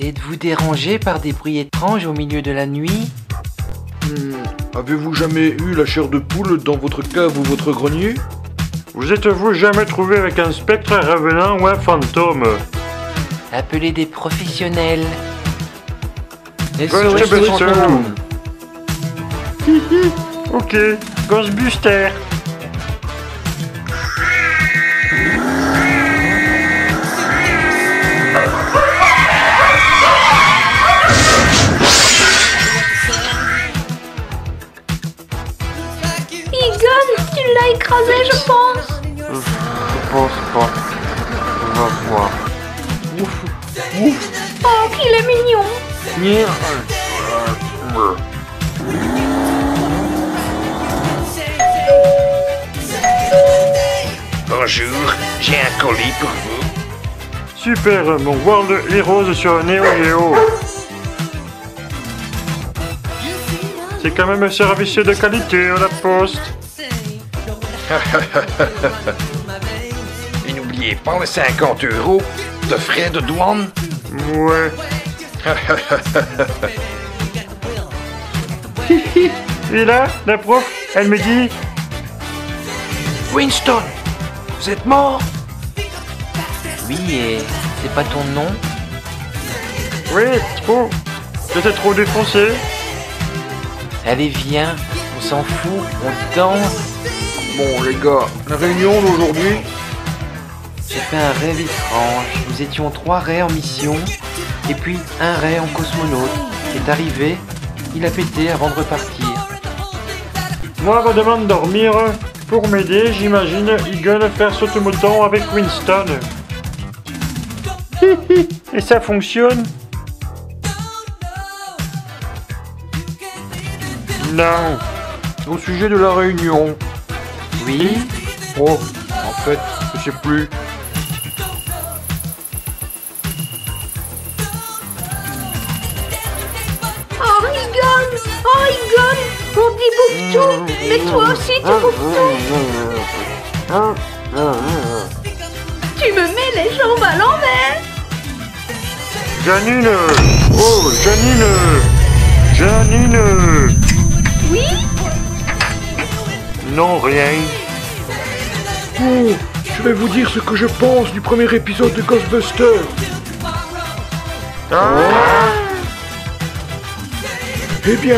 Êtes-vous dérangé par des bruits étranges au milieu de la nuit? Avez-vous jamais eu la chair de poule dans votre cave ou votre grenier? Vous êtes-vous jamais trouvé avec un spectre, un revenant ou un fantôme? Appelez des professionnels. Ghostbusters. Ok, Ghostbusters. Egon, tu l'as écrasé, je pense. Je pense pas. On va voir. Oh, qu'il est mignon. Bonjour, j'ai un colis pour vous. Super, mon World Heroes sur Neo Geo. C'est quand même un service de qualité à la poste. Et n'oubliez pas les 50 € de frais de douane. Ouais. Et là, la prof, elle me dit... Winston, vous êtes mort? Oui, et c'est pas ton nom? Oui, trop. J'étais trop défoncé. Allez, viens, on s'en fout, on danse. Bon les gars, la réunion d'aujourd'hui... J'ai fait un rêve étrange. Nous étions 3 Rays en mission, et puis un Ray en cosmonaute est arrivé, il a pété avant de repartir. Moi, je demande de dormir. Pour m'aider, j'imagine Egon faire saute-mouton avec Winston. Et ça fonctionne? Non. Au sujet de la réunion... Oui? Oh, en fait, je sais plus. Oh, Egon. Oh, Egon. Mon petit bouffetou. Mais toi aussi, tu bouffes tout. Tu me mets les jambes à l'envers. Janine! Oh, Janine! Janine! Oui? Non, rien. Oh, je vais vous dire ce que je pense du premier épisode de Ghostbusters. Eh bien...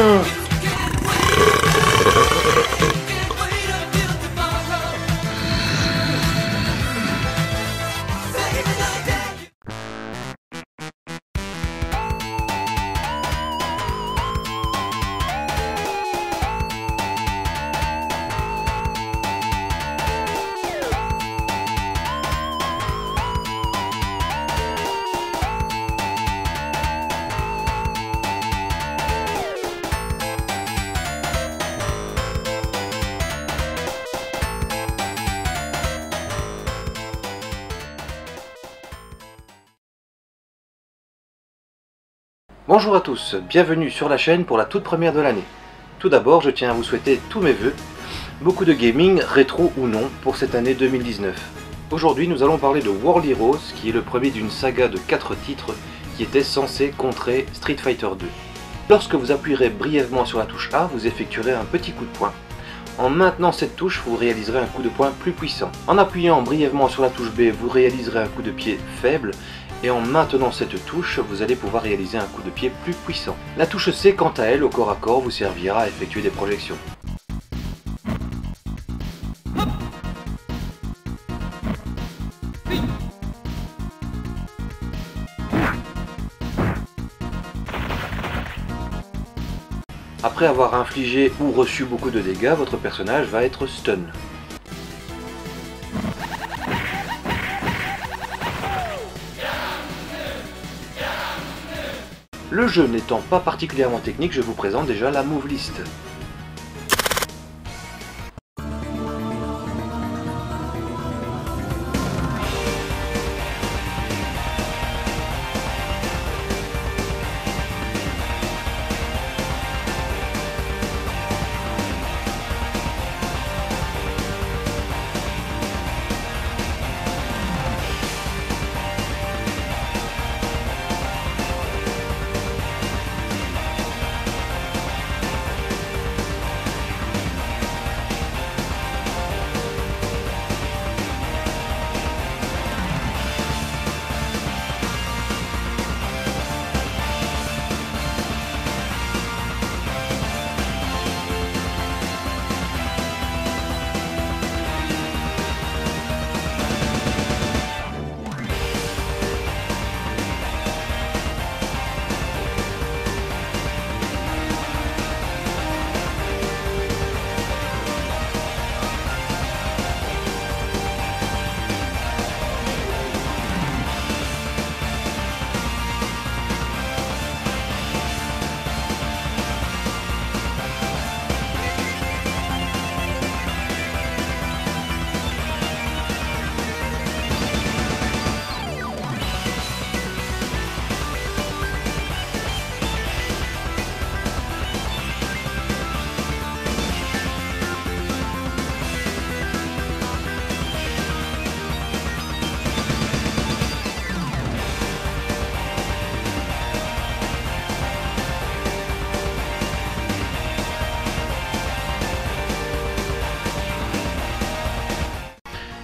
Bonjour à tous, bienvenue sur la chaîne pour la toute première de l'année. Tout d'abord, je tiens à vous souhaiter tous mes vœux, beaucoup de gaming, rétro ou non, pour cette année 2019. Aujourd'hui, nous allons parler de World Heroes, qui est le premier d'une saga de 4 titres qui était censé contrer Street Fighter 2. Lorsque vous appuierez brièvement sur la touche A, vous effectuerez un petit coup de poing. En maintenant cette touche, vous réaliserez un coup de poing plus puissant. En appuyant brièvement sur la touche B, vous réaliserez un coup de pied faible. Et en maintenant cette touche, vous allez pouvoir réaliser un coup de pied plus puissant. La touche C, quant à elle, au corps à corps, vous servira à effectuer des projections. Après avoir infligé ou reçu beaucoup de dégâts, votre personnage va être stun. Le jeu n'étant pas particulièrement technique, je vous présente déjà la move list.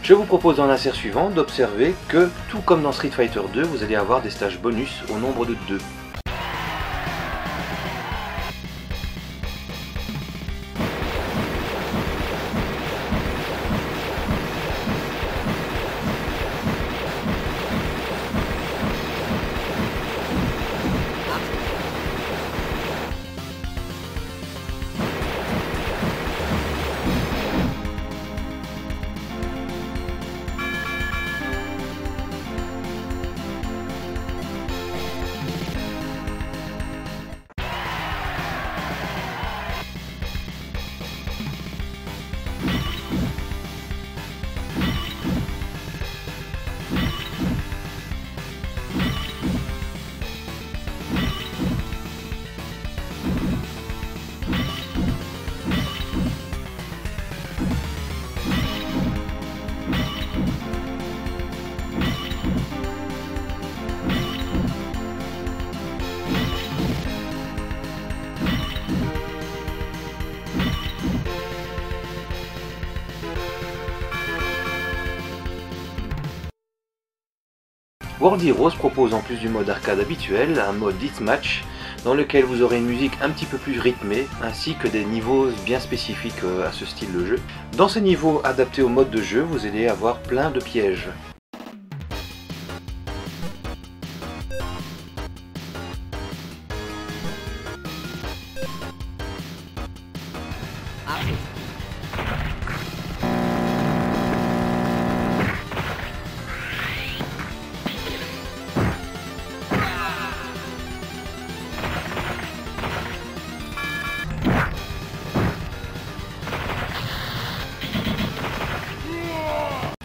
Je vous propose dans l'insert suivant d'observer que, tout comme dans Street Fighter 2, vous allez avoir des stages bonus au nombre de 2. World Heroes propose en plus du mode arcade habituel un mode Deathmatch dans lequel vous aurez une musique un petit peu plus rythmée ainsi que des niveaux bien spécifiques à ce style de jeu. Dans ces niveaux adaptés au mode de jeu, vous allez avoir plein de pièges.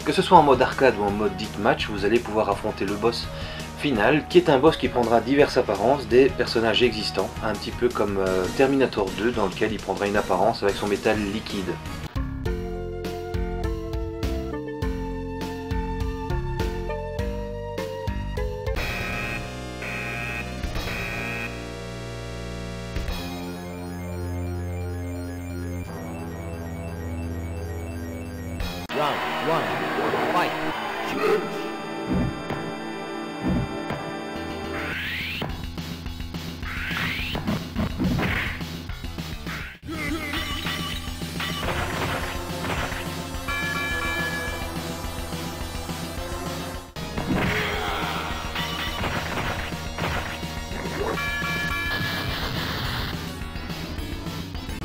Que ce soit en mode arcade ou en mode Deathmatch, vous allez pouvoir affronter le boss final, qui est un boss qui prendra diverses apparences des personnages existants, un petit peu comme Terminator 2, dans lequel il prendra une apparence avec son métal liquide.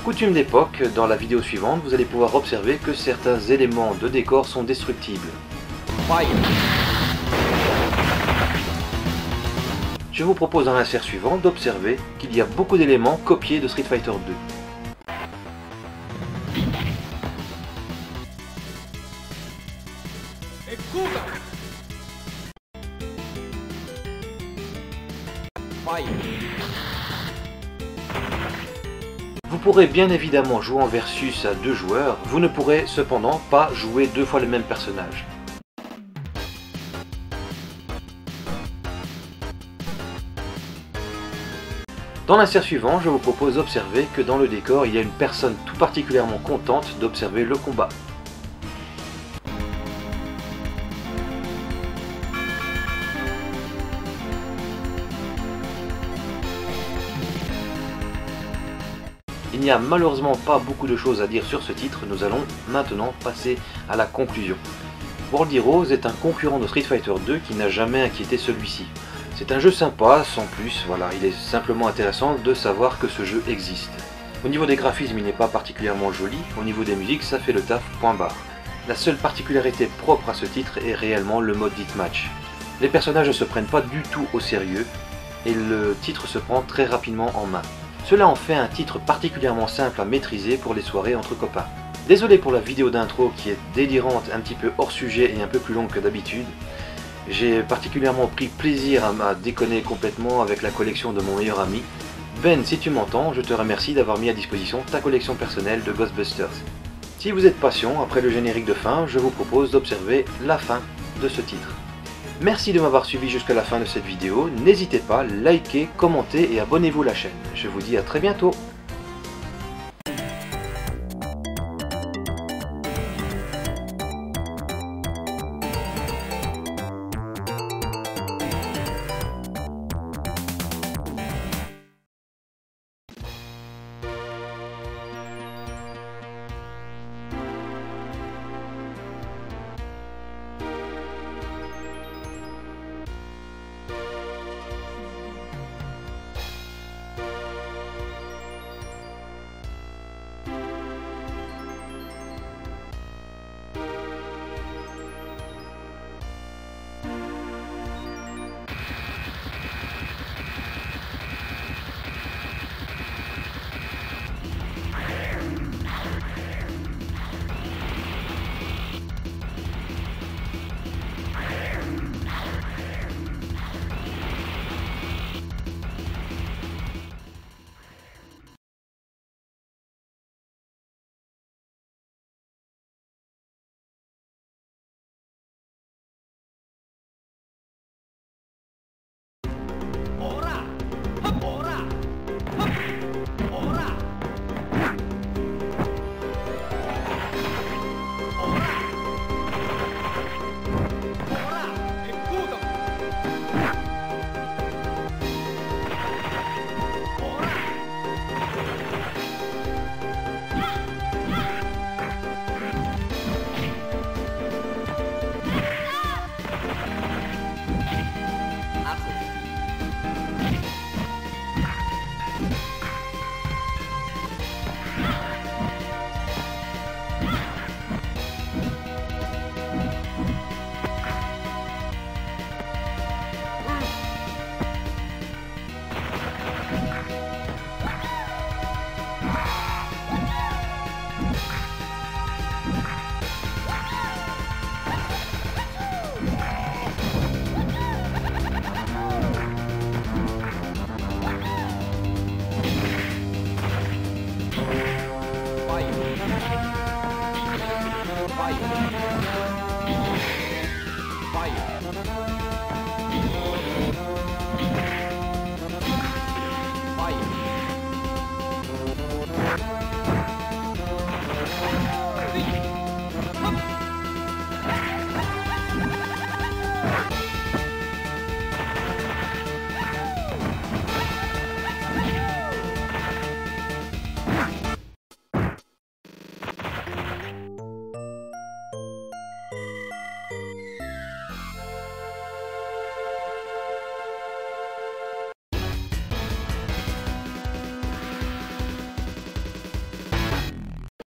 Coutume d'époque, dans la vidéo suivante, vous allez pouvoir observer que certains éléments de décor sont destructibles. Je vous propose dans l'insert suivant d'observer qu'il y a beaucoup d'éléments copiés de Street Fighter 2. Vous pourrez bien évidemment jouer en versus à 2 joueurs, vous ne pourrez cependant pas jouer 2 fois le même personnage. Dans l'insert suivant, je vous propose d'observer que dans le décor, il y a une personne tout particulièrement contente d'observer le combat. Il n'y a malheureusement pas beaucoup de choses à dire sur ce titre, nous allons maintenant passer à la conclusion. World Heroes est un concurrent de Street Fighter 2 qui n'a jamais inquiété celui-ci. C'est un jeu sympa, sans plus, voilà, il est simplement intéressant de savoir que ce jeu existe. Au niveau des graphismes, il n'est pas particulièrement joli, au niveau des musiques, ça fait le taf, point barre. La seule particularité propre à ce titre est réellement le mode Deathmatch. Les personnages ne se prennent pas du tout au sérieux, et le titre se prend très rapidement en main. Cela en fait un titre particulièrement simple à maîtriser pour les soirées entre copains. Désolé pour la vidéo d'intro qui est délirante, un petit peu hors sujet et un peu plus longue que d'habitude. J'ai particulièrement pris plaisir à déconner complètement avec la collection de mon meilleur ami. Ben, si tu m'entends, je te remercie d'avoir mis à disposition ta collection personnelle de Ghostbusters. Si vous êtes patient, après le générique de fin, je vous propose d'observer la fin de ce titre. Merci de m'avoir suivi jusqu'à la fin de cette vidéo, n'hésitez pas, likez, commentez et abonnez-vous à la chaîne. Je vous dis à très bientôt. Fire.